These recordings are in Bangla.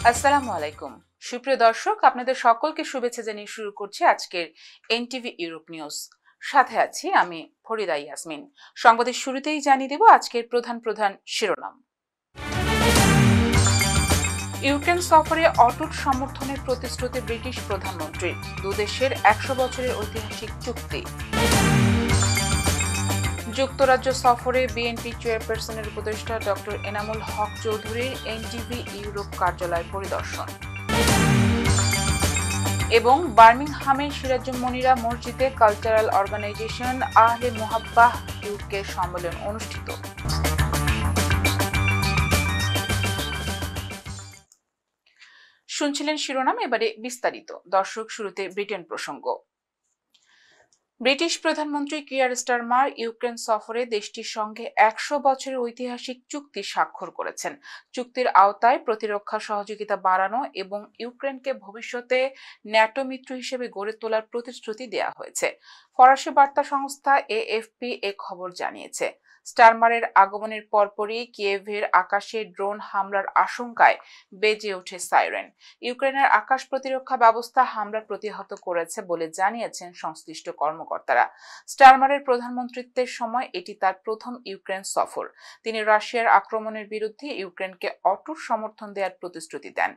আসসালামু আলাইকুম সুপ্রিয় দর্শক, আপনাদের সকলকে শুভেচ্ছা জানিয়ে শুরু করছি আজকের এনটিভি ইউরোপ নিউজ। সাথে আছি আমি ফরিদা ইয়াসমিন। সংবাদের শুরুতেই জানিয়ে দেব আজকের প্রধান প্রধান শিরোনাম। ইউক্রেন সফরে অটুট সমর্থনের প্রতিশ্রুতি ব্রিটিশ প্রধানমন্ত্রীর, দুদেশের 100 বছরের ঐতিহাসিক চুক্তি। যুক্তরাজ্য সফরে বিএনপি চেয়ারপারসনের উপদেষ্টা ডক্টর এনামুল হক চৌধুরীর এনটিভি ইউরোপ কার্যালয় পরিদর্শন। এবং বার্মিংহামে সিরাজুম মনিরা মসজিদে কালচারাল অর্গানাইজেশন আহলে মুহাব্বাহ ইউকে সম্মেলন অনুষ্ঠিত। শুনছিলেন শিরোনাম, এবারে বিস্তারিত। দর্শক, শুরুতে ব্রিটেন প্রসঙ্গ। ব্রিটিশ প্রধানমন্ত্রী কিয়ার স্টারমার ইউক্রেন সফরে দেশটির সঙ্গে 100 বছরের ঐতিহাসিক চুক্তি স্বাক্ষর করেছেন। চুক্তির আওতায় প্রতিরক্ষা সহযোগিতা বাড়ানো এবং ইউক্রেনকে ভবিষ্যতে ন্যাটো মিত্র হিসেবে গড়ে তোলার প্রতিশ্রুতি দেওয়া হয়েছে। ফরাসি বার্তা সংস্থা এএফপি এ খবর জানিয়েছে। স্টারমারের আগমনের পরপরই কিয়েভের আকাশে ড্রোন হামলার আশঙ্কায় বেজে ওঠে সাইরেন। ইউক্রেনের আকাশ প্রতিরক্ষা ব্যবস্থা হামলা প্রতিহত করেছে বলে জানিয়েছেন সংশ্লিষ্ট কর্মকর্তারা। স্টারমারের প্রধানমন্ত্রীত্বের সময় এটি তার প্রথম ইউক্রেন সফর। তিনি রাশিয়ার আক্রমণের বিরুদ্ধে ইউক্রেনকে অটুট সমর্থন দেওয়ার প্রতিশ্রুতি দেন।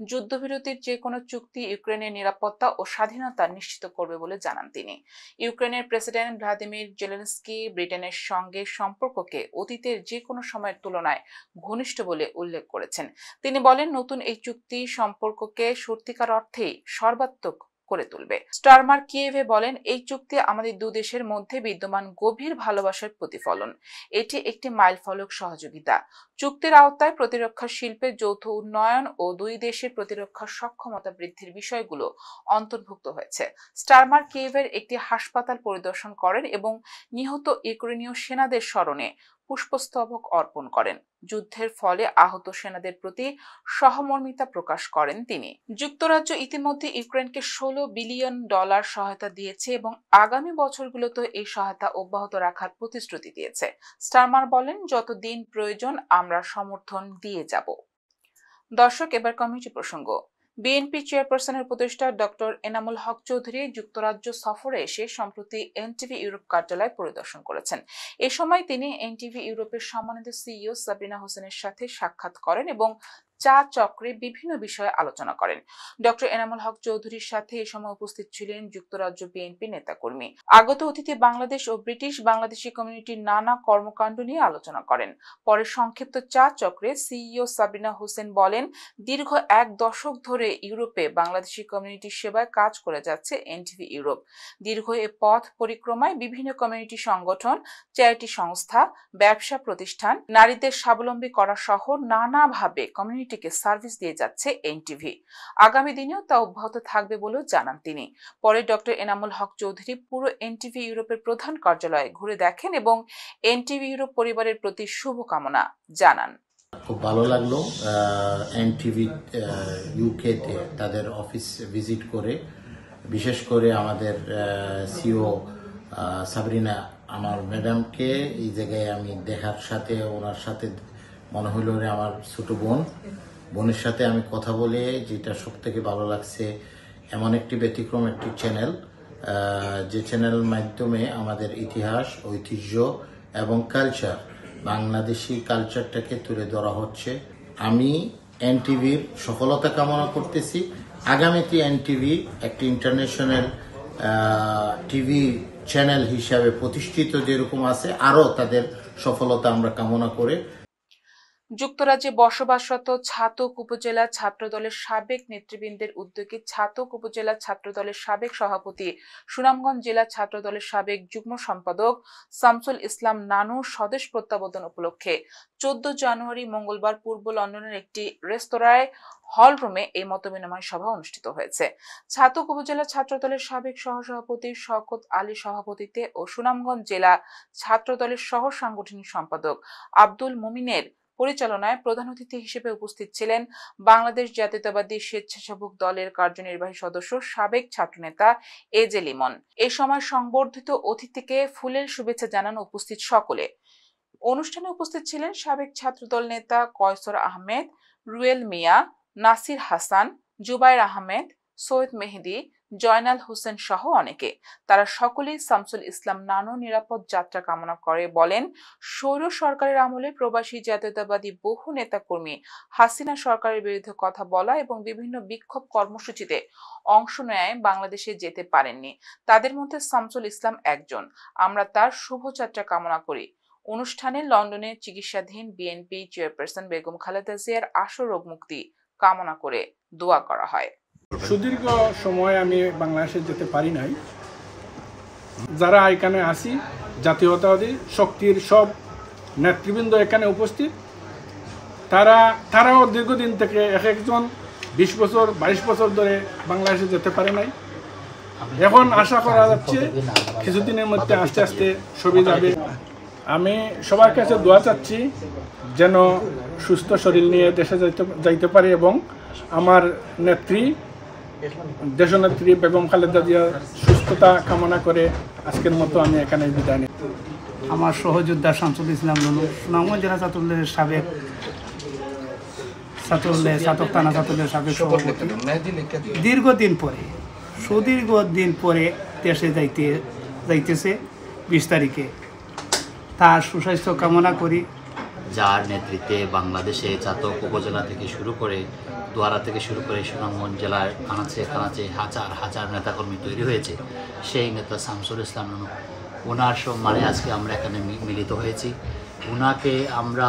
যুদ্ধবিরতির যে কোনো চুক্তি ইউক্রেনের নিরাপত্তা ও স্বাধীনতা নিশ্চিত করবে বলে জানান তিনি। ইউক্রেনের প্রেসিডেন্ট ভ্লাদিমির জেলেনস্কি ব্রিটেনের সঙ্গে সম্পর্ককে অতীতের যে কোনো সময়ের তুলনায় ঘনিষ্ঠ বলে উল্লেখ করেছেন। তিনি বলেন, নতুন এই চুক্তি সম্পর্ককে সত্যিকার অর্থেই সর্বাত্মক করে তুলবে। স্টারমার কিয়েভে বলেন, এই চুক্তি আমাদের দুদেশের মধ্যে বিদ্যমান গভীর ভালোবাসার প্রতিফলন। এটি একটি মাইলফলক সহযোগিতা। চুক্তির আওতায় প্রতিরক্ষা শিল্পের যৌথ উন্নয়ন ও দুই দেশের প্রতিরক্ষা সক্ষমতা বৃদ্ধির বিষয়গুলো অন্তর্ভুক্ত হয়েছে। স্টারমার কিয়েভের একটি হাসপাতাল পরিদর্শন করেন এবং নিহত ইউক্রেনীয় সেনাদের স্মরণে পুষ্পস্তবক অর্পণ করেন। যুদ্ধের ফলে আহত সেনাদের প্রতি সহমর্মিতা প্রকাশ করেন তিনি। যুক্তরাজ্য ইতিমধ্যে ইউক্রেনকে $16 বিলিয়ন সহায়তা দিয়েছে এবং আগামী বছরগুলোতে এই সহায়তা অব্যাহত রাখার প্রতিশ্রুতি দিয়েছে। স্টারমার বলেন, যত দিন প্রয়োজন আমরা সমর্থন দিয়ে যাব। দর্শক, এবার কমিউনিটি প্রসঙ্গ। বিএনপি চেয়ারপারসনের উপদেষ্টা ডক্টর এনামুল হক চৌধুরী যুক্তরাজ্য সফরে এসে সম্প্রতি এনটিভি ইউরোপ কার্যালয় পরিদর্শন করেছেন। এ সময় তিনি এনটিভি ইউরোপের সম্মানিত সিইও সাবরিনা হোসেনের সাথে সাক্ষাৎ করেন এবং চা চক্রে বিভিন্ন বিষয়ে আলোচনা করেন। ডক্টর এনামুল হক চৌধুরীর সাথে এ সময় উপস্থিত ছিলেন যুক্তরাজ্য বিএনপি নেতাকর্মী। আগত অতিথি বাংলাদেশ ও ব্রিটিশ বাংলাদেশি কমিউনিটির নানা কর্মকাণ্ড নিয়ে আলোচনা করেন। পরে সংক্ষিপ্ত চা চক্রে সিইও সাবরিনা হোসেন বলেন, দীর্ঘ 1 দশক ধরে ইউরোপে বাংলাদেশি কমিউনিটির সেবায় কাজ করে যাচ্ছে এনটিভি ইউরোপ। দীর্ঘ এ পথ পরিক্রমায় বিভিন্ন কমিউনিটি সংগঠন, চ্যারিটি সংস্থা, ব্যবসা প্রতিষ্ঠান, নারীদের স্বাবলম্বী করা সহ নানাভাবে কমিউনিটিকে সার্ভিস দিয়ে যাচ্ছে এনটিভি। আগামী দিনেও তা অব্যাহত থাকবে বলেও জানান তিনি। পরে ডক্টর এনামুল হক চৌধুরী পুরো এনটিভি ইউরোপের প্রধান কার্যালয়ে ঘুরে দেখেন এবং এনটিভি ইউরোপ পরিবারের প্রতি শুভকামনা জানান। খুব ভালো লাগলো এনটিভি ইউকেতে তাদের অফিস ভিজিট করে, বিশেষ করে আমাদের সিও সাবরিনা আমার ম্যাডামকে এই জায়গায় আমি দেখার সাথে ওনার সাথে মনে হইল আমার ছোট বোনের সাথে আমি কথা বলে যেটা সব থেকে ভালো লাগছে, এমন একটি ব্যতিক্রম একটি চ্যানেল, যে চ্যানেলের মাধ্যমে আমাদের ইতিহাস, ঐতিহ্য এবং কালচার, বাংলাদেশি কালচারটাকে তুলে ধরা হচ্ছে। আমি এনটিভির সফলতা কামনা করতেছি। আগামীতে এনটিভি একটি ইন্টারন্যাশনাল টিভি চ্যানেল হিসাবে প্রতিষ্ঠিত যেরকম আছে, আরও তাদের সফলতা আমরা কামনা করে। যুক্তরাজ্যে বসবাসরত ছাতক উপজেলা ছাত্রদলের সাবেক নেতৃবৃন্দের উদ্যোগে ছাতক উপজেলা ছাত্রদলের সাবেক সভাপতি, সুনামগঞ্জ জেলা ছাত্রদলের সাবেক যুগ্ম সম্পাদক শামসুল ইসলাম নানু স্বদেশ প্রত্যাবর্তন উপলক্ষে 14 জানুয়ারি মঙ্গলবার পূর্ব লন্ডনের একটি রেস্তোরাঁয় হল রুমে এই মতবিনিময় সভা অনুষ্ঠিত হয়েছে। ছাতক উপজেলা ছাত্রদলের সাবেক সহসভাপতি শওকত আলী সভাপতিত্বে ও সুনামগঞ্জ জেলা ছাত্রদলের সহ সাংগঠনিক সম্পাদক আব্দুল মুমিনের পরিচালনায় প্রধান অতিথি হিসেবে উপস্থিত ছিলেন বাংলাদেশ জাতীয়তাবাদী স্বেচ্ছাসেবক দলের কার্যনির্বাহী সদস্য সাবেক ছাত্রনেতা এজে লিমন। এ সময় সংবর্ধিত অতিথিকে ফুলের শুভেচ্ছা জানান উপস্থিত সকলে। অনুষ্ঠানে উপস্থিত ছিলেন সাবেক ছাত্রদল নেতা কয়সর আহমেদ, রুয়েল মিয়া, নাসির হাসান, জুবাইর আহমেদ, সৈয়দ মেহেদী, জয়নাল হোসেন সহ অনেকে। তারা সকলেই শামসুল ইসলাম নানুর নিরাপদ যাত্রা কামনা করে বলেন, স্বৈর সরকারের আমলে প্রবাসী জাতীয়তাবাদী বহু নেতাকর্মী হাসিনা সরকারের বিরুদ্ধে কথা বলা এবং বিভিন্ন বিক্ষোভ কর্মসূচিতে অংশ নেয় বাংলাদেশে যেতে পারেননি। তাদের মধ্যে শামসুল ইসলাম একজন। আমরা তার শুভযাত্রা কামনা করি। অনুষ্ঠানে লন্ডনে চিকিৎসাধীন বিএনপি চেয়ারপারসন বেগম খালেদা জিয়ার আশু রোগ মুক্তি কামনা করে দোয়া করা হয়। সুদীর্ঘ সময় আমি বাংলাদেশে যেতে পারি নাই। যারা এখানে আসি, জাতীয়তাবাদী শক্তির সব নেতৃবৃন্দ এখানে উপস্থিত, তারাও দীর্ঘদিন থেকে একজন 20 বছর 22 বছর ধরে বাংলাদেশে যেতে পারে নাই। এখন আশা করা যাচ্ছে কিছুদিনের মধ্যে আস্তে আস্তে সবই যাবে। আমি সবার কাছে দোয়া চাচ্ছি যেন সুস্থ শরীর নিয়ে দেশে যাইতে পারি এবং আমার নেত্রী দেশনেত্রী বেগম খালেদা জিয়ার সুস্থতা কামনা করে আজকের মতো আমি এখানে বিদায় নিই। আমার সহযোদ্ধা শামসুল ইসলাম নুনু, সুনামগঞ্জ জেলা ছাত্রদলের সাবেক ছাত্র থানা ছাত্রদলের সাবেক সভাপতি, সুদীর্ঘদিন পরে দেশে যাইতেছে 20 তারিখে। তার সুস্বাস্থ্য কামনা করি। যার নেতৃত্বে বাংলাদেশে চাতক উপজেলা থেকে শুরু করে দোয়ারা থেকে শুরু করে সুনামগঞ্জ জেলার কানাচে কানাচে হাজার হাজার নেতাকর্মী তৈরি হয়েছে, সেই নেতা শামসুল ইসলাম নুনু, ওনার সম্মানে আজকে আমরা এখানে মিলিত হয়েছি। ওনাকে আমরা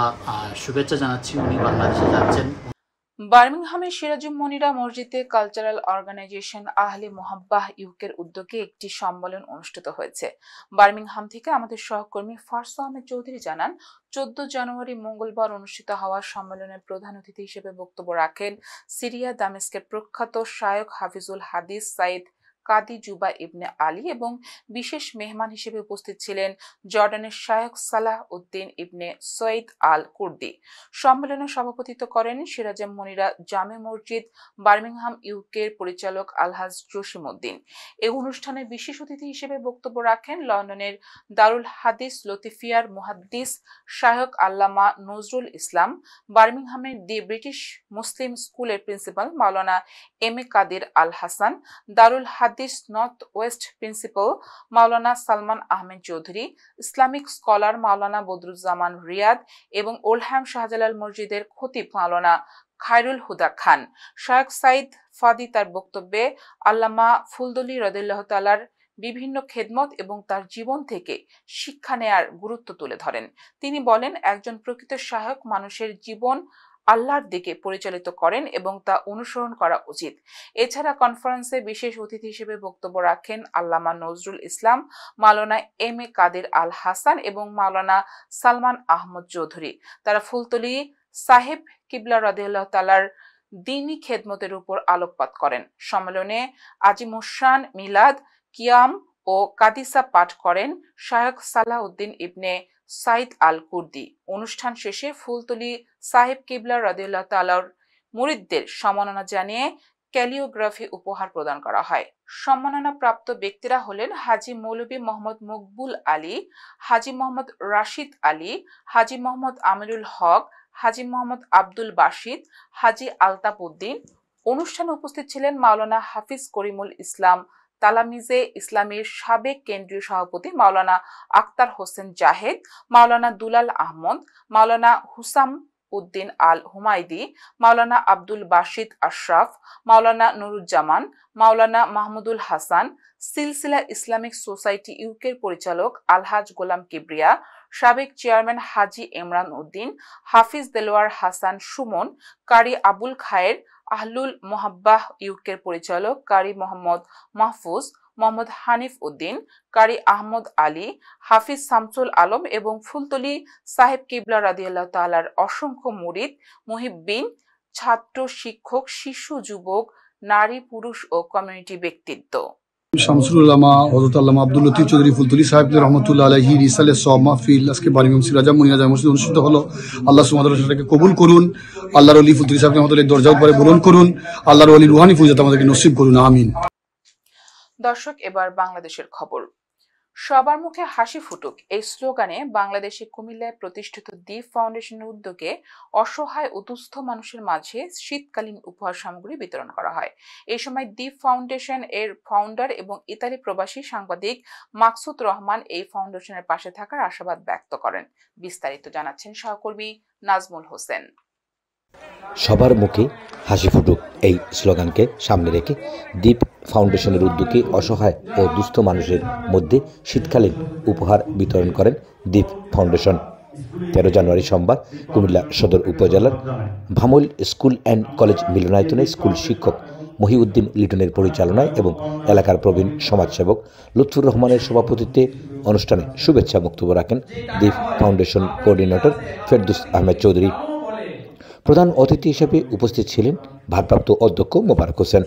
শুভেচ্ছা জানাচ্ছি। উনি বাংলাদেশে যাচ্ছেন। বার্মিংহামের সিরাজুম মনিরা মসজিদে কালচারাল অর্গানাইজেশন আহলে মোহাব্বাহ ইউকের উদ্যোগে একটি সম্মেলন অনুষ্ঠিত হয়েছে। বার্মিংহাম থেকে আমাদের সহকর্মী ফারসু আহমেদ চৌধুরী জানান, 14 জানুয়ারি মঙ্গলবার অনুষ্ঠিত হওয়া সম্মেলনের প্রধান অতিথি হিসেবে বক্তব্য রাখেন সিরিয়া দামেস্কের প্রখ্যাত শায়খ হাফিজুল হাদিস সাইদ কাদি জুবা ইবনে আলী এবং বিশেষ মেহমান হিসেবে উপস্থিত ছিলেন জর্ডানের শায়খ সালাহ উদ্দিন ইবনে সৈয়দ আল কুর্দি। সম্মেলনে সভাপতিত্ব করেন সিরাজুম মনিরা জামে মসজিদ বার্মিংহাম ইউকের পরিচালক আলহাজ জসিম উদ্দিন। এই অনুষ্ঠানে বিশেষ অতিথি হিসেবে বক্তব্য রাখেন লন্ডনের দারুল হাদিস লতিফিয়ার মুহাদ্দিস শায়খ আল্লামা নজরুল ইসলাম, বার্মিংহামের দি ব্রিটিশ মুসলিম স্কুলের principal Maulana M A Kadir Al Hasan, দারুল হাদিস নর্থ ওয়েস্ট প্রিন্সিপাল মাওলানা সালমান আহমেদ চৌধুরী, ইসলামিক স্কলার মাওলানা বদরুজ্জামান রিয়াদ এবং ওল্ডহ্যাম শাহজালাল মসজিদের খতিব মাওলানা খায়রুল হুদা খান। শায়খ সাইদ ফাদি তার বক্তব্যে আল্লামা ফুলদলি রাদিয়াল্লাহু তাআলার বিভিন্ন খেদমত এবং তার জীবন থেকে শিক্ষা নেয়ার গুরুত্ব তুলে ধরেন। তিনি বলেন, একজন প্রকৃত শায়খ মানুষের জীবন আল্লাহর দিকে পরিচালিত করেন এবং তা অনুসরণ করা উচিত। এছাড়া কনফারেন্সে বিশেষ অতিথি হিসেবে বক্তব্য রাখেন আল্লামা নজরুল ইসলাম, মাওলানা এম এ কাদির আল হাসান এবং মাওলানা সালমান আহমদ চৌধুরী। তারা ফুলতলি সাহেব কিবলা রাদিয়াল্লাহু তাআলার দ্বীনি খেদমতের উপর আলোকপাত করেন। সম্মেলনে আজিমুশান মিলাদ, কিয়াম ও কাদিসা পাঠ করেন শায়খ সালাহ উদ্দিন ইবনে সাইদ আল কুর্দি। অনুষ্ঠান শেষে ফুলতলি সাহেব কিবলা রাদিয়াল্লাহু তাআলার মুরিদদের সম্মাননা জানিয়ে ক্যালিওগ্রাফি উপহার প্রদান করা হয়। সম্মাননা প্রাপ্ত ব্যক্তিরা হলেন হাজী মৌলভী মোহাম্মদ মকবুল আলী, হাজী মোহাম্মদ রাশিদ আলী, হাজী মোহাম্মদ আমিরুল হক, হাজী মোহাম্মদ আব্দুল বাসিদ, হাজী আলতাফ উদ্দিন। অনুষ্ঠানে উপস্থিত ছিলেন মাওলানা হাফিজ করিমুল ইসলাম তালামিজে ইসলামের সাবেক কেন্দ্রীয় সভাপতি মাওলানা আক্তার হোসেন জাহেদ, মাওলানা দুলাল আহমদ, মাওলানা হুসাম উদ্দিন আল হুমায়দি, মাওলানা আব্দুল বাসিদ আশরাফ, মাওলানা নুরুজ্জামান, মাওলানা মাহমুদুল হাসান, সিলসিলা ইসলামিক সোসাইটি ইউকের পরিচালক আলহাজ গোলাম কিবরিয়া, সাবেক চেয়ারম্যান হাজী ইমরান উদ্দিন, হাফিজ দেলোয়ার হাসান সুমন, কারি আবুল খায়ের, আহলুল মোহাব্বাহ ইউকের পরিচালক কারি মোহাম্মদ মাহফুজ, মোহাম্মদ হানিফ উদ্দিন, কারি আহমদ আলী, হাফিজ শামসুল আলম এবং ফুলতলি সাহেব কিবলা রাদিয়াল্লাহু তাআলার অসংখ্য মুরিদ, মুহিব্বিন, ছাত্র, শিক্ষক, শিশু, যুবক, নারী, পুরুষ ও কমিউনিটি ব্যক্তিত্ব। শামসুল উলামা হযরত আল্লামা আব্দুল লতিফ চৌধুরী ফুলতলি সাহেব রহমাতুল্লাহ আলাইহি রিসালে সওয়াব মাহফিল আজকে বার্মিংহাম সিরাজুম মনিরা জামে মসজিদে অনুষ্ঠিত হলো। আল্লাহ সুবহানাহু ওয়া তাআলা সেটাকে কবুল করুন। আল্লাহর ওলি ফুলতলি সাহেব রহমাতুল্লাহ দরজা উপরে বরণ করুন। আল্লাহর ওলি রুহানি ফুয়জাত আমাদেরকে নসিব করুন, আমিন। দর্শক, এবার বাংলাদেশের খবর। সবার মুখে হাসি ফুটুক এই স্লোগানে বাংলাদেশে কুমিল্লায় প্রতিষ্ঠিত দ্বীপ ফাউন্ডেশনের উদ্যোগে অসহায় ও দুস্থ মানুষের মাঝে শীতকালীন উপহার সামগ্রী বিতরণ করা হয়। এই সময় দ্বীপ ফাউন্ডেশন এর ফাউন্ডার এবং ইতালি প্রবাসী সাংবাদিক মাকসুদ রহমান এই ফাউন্ডেশনের পাশে থাকার আশাবাদ ব্যক্ত করেন। বিস্তারিত জানাচ্ছেন সহকর্মী নাজমুল হোসেন। সবার মুখে হাসি ফুটুক এই স্লোগানকে সামনে রেখে দ্বীপ ফাউন্ডেশনের উদ্যোগে অসহায় ও দুস্থ মানুষের মধ্যে শীতকালীন উপহার বিতরণ করেন দ্বীপ ফাউন্ডেশন। 13 জানুয়ারি সোমবার কুমিল্লা সদর উপজেলার ভামল স্কুল অ্যান্ড কলেজ মিলনায়তনে স্কুল শিক্ষক মহিউদ্দিন লিটনের পরিচালনায় এবং এলাকার প্রবীণ সমাজসেবক লুৎফুর রহমানের সভাপতিত্বে অনুষ্ঠানে শুভেচ্ছা বক্তব্য রাখেন দ্বীপ ফাউন্ডেশন কোঅর্ডিনেটর ফেরদৌস আহমেদ চৌধুরী। প্রধান অতিথি হিসেবে উপস্থিত ছিলেন ভারপ্রাপ্ত অধ্যক্ষ মোবারক হোসেন।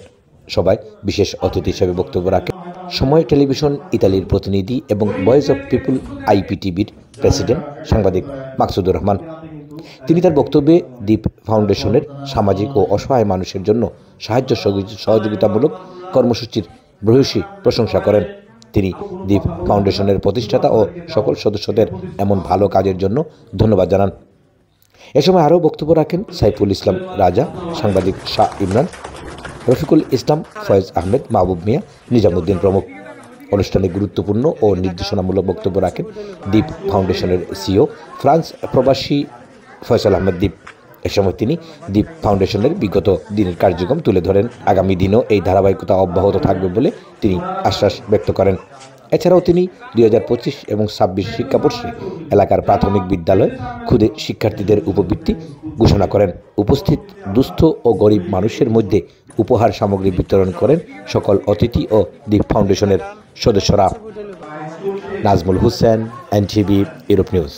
সবাই বিশেষ অতিথি হিসেবে বক্তব্য রাখেন সময় টেলিভিশন ইতালির প্রতিনিধি এবং ভয়েস অফ পিপুল IPTVর প্রেসিডেন্ট সাংবাদিক মাকসুদুর রহমান। তিনি তার বক্তব্যে দ্বীপ ফাউন্ডেশনের সামাজিক ও অসহায় মানুষের জন্য সাহায্য সহযোগিতামূলক কর্মসূচির ভূয়সী প্রশংসা করেন। তিনি দ্বীপ ফাউন্ডেশনের প্রতিষ্ঠাতা ও সকল সদস্যদের এমন ভালো কাজের জন্য ধন্যবাদ জানান। এ সময় আরও বক্তব্য রাখেন সাইফুল ইসলাম রাজা, সাংবাদিক শাহ ইমরান, রফিকুল ইসলাম, ফয়েজ আহমেদ, মাহবুব মিয়া, নিজামুদ্দিন প্রমুখ। অনুষ্ঠানে গুরুত্বপূর্ণ ও নির্দেশনামূলক বক্তব্য রাখেন দ্বীপ ফাউন্ডেশনের CEO ফ্রান্স প্রবাসী ফয়সাল আহমেদ দ্বীপ। এ সময় তিনি দ্বীপ ফাউন্ডেশনের বিগত দিনের কার্যক্রম তুলে ধরেন। আগামী দিনেও এই ধারাবাহিকতা অব্যাহত থাকবে বলে তিনি আশ্বাস ব্যক্ত করেন। এছাড়াও তিনি 2025 এবং 26 শিক্ষাবর্ষে এলাকার প্রাথমিক বিদ্যালয় ক্ষুদে শিক্ষার্থীদের উপবৃত্তি ঘোষণা করেন। উপস্থিত দুস্থ ও গরিব মানুষের মধ্যে উপহার সামগ্রী বিতরণ করেন সকল অতিথি ও দ্বীপ ফাউন্ডেশনের সদস্যরা। Nazmul Hossain, NTV, Europe news.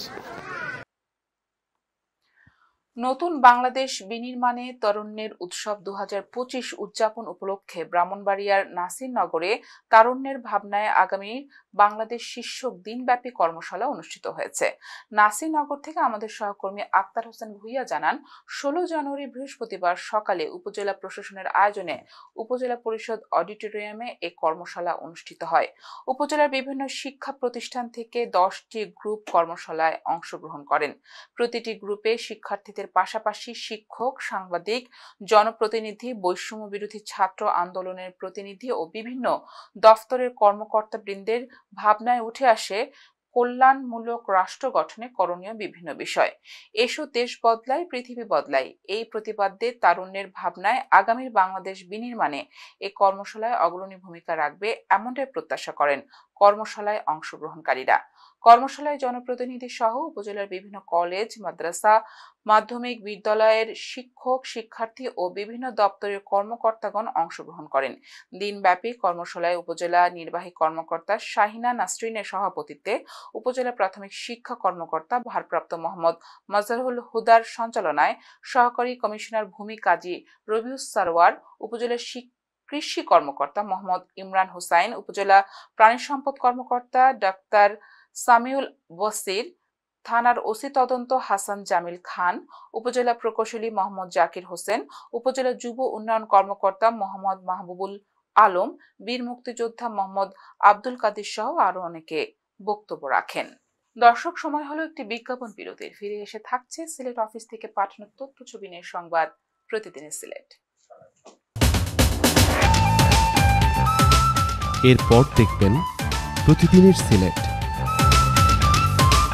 নতুন বাংলাদেশ বিনির্মাণে তারুণ্যের উৎসব 2025 উদযাপন উপলক্ষে ব্রাহ্মণবাড়িয়ার নাসিরনগরে তারুণ্যের ভাবনায় আগামী বাংলাদেশ শীর্ষক দিনব্যাপী কর্মশালা অনুষ্ঠিত হয়েছে। নাসিরনগর থেকে আমাদের সহকর্মী আক্তার হোসেন ভুইয়া জানান, 16 জানুয়ারি বৃহস্পতিবার সকালে উপজেলা প্রশাসনের আয়োজনে উপজেলা পরিষদ অডিটোরিয়ামে এই কর্মশালা অনুষ্ঠিত হয়। উপজেলার বিভিন্ন শিক্ষা প্রতিষ্ঠান থেকে 10টি গ্রুপ কর্মশালায় অংশগ্রহণ করেন। প্রতিটি গ্রুপে শিক্ষার্থীদের পাশাপাশি শিক্ষক, সাংবাদিক, জনপ্রতিনিধি, বৈষম্য বিরোধী ছাত্র আন্দোলনের প্রতিনিধি ও বিভিন্ন দফতরের কর্মকর্তাবৃন্দের ভাবনায় উঠে আসে কল্যাণমূলক রাষ্ট্র গঠনে করণীয় বিভিন্ন বিষয়। এসো দেশ বদলায়, পৃথিবী বদলায় এই প্রতিপাদ্যে তারুণ্যের ভাবনায় আগামীর বাংলাদেশ বিনির্মাণে এই কর্মশালায় অগ্রণী ভূমিকা রাখবে এমনটাই প্রত্যাশা করেন কর্মশালায় অংশগ্রহণকারীরা। কর্মশালায় জনপ্রতিনিধি সহ উপজেলার বিভিন্ন কলেজ, মাদ্রাসা, মাধ্যমিক বিদ্যালয়ের শিক্ষক, শিক্ষার্থী ও বিভিন্ন দপ্তরের কর্মকর্তাগণ অংশগ্রহণ করেন। দিনব্যাপী কর্মশালায় উপজেলা নির্বাহী কর্মকর্তা শাহিনা নাসরিনের সভাপতিত্বে উপজেলা প্রাথমিক শিক্ষা কর্মকর্তা ভারপ্রাপ্ত মোহাম্মদ মাজহারুল হুদার সঞ্চালনায় সহকারী কমিশনার ভূমি কাজী রবিউস সারওয়ার, উপজেলা কৃষি কর্মকর্তা মোহাম্মদ ইমরান হোসাইন, উপজেলা প্রাণী সম্পদ কর্মকর্তা ডাক্তার সামিউল বসির, থানার ওসি তদন্ত হাসান জামিল খান, উপজেলা প্রকৌশলী মোহাম্মদ জাকির হোসেন, উপজেলা যুব উন্নয়ন কর্মকর্তা মোহাম্মদ মাহবুবুল আলম, বীর মুক্তিযোদ্ধা মোহাম্মদ আব্দুল কাদির সহ আরো অনেকে বক্তব্য রাখেন। দর্শক, সময় হলো একটি বিজ্ঞাপন বিরতির। ফিরে এসে থাকছে সিলেট অফিস থেকে পাঠানো তথ্য ছবি নিয়ে সংবাদ প্রতিদিনের সিলেট। এরপর দেখবেন প্রতিদিনের সিলেট।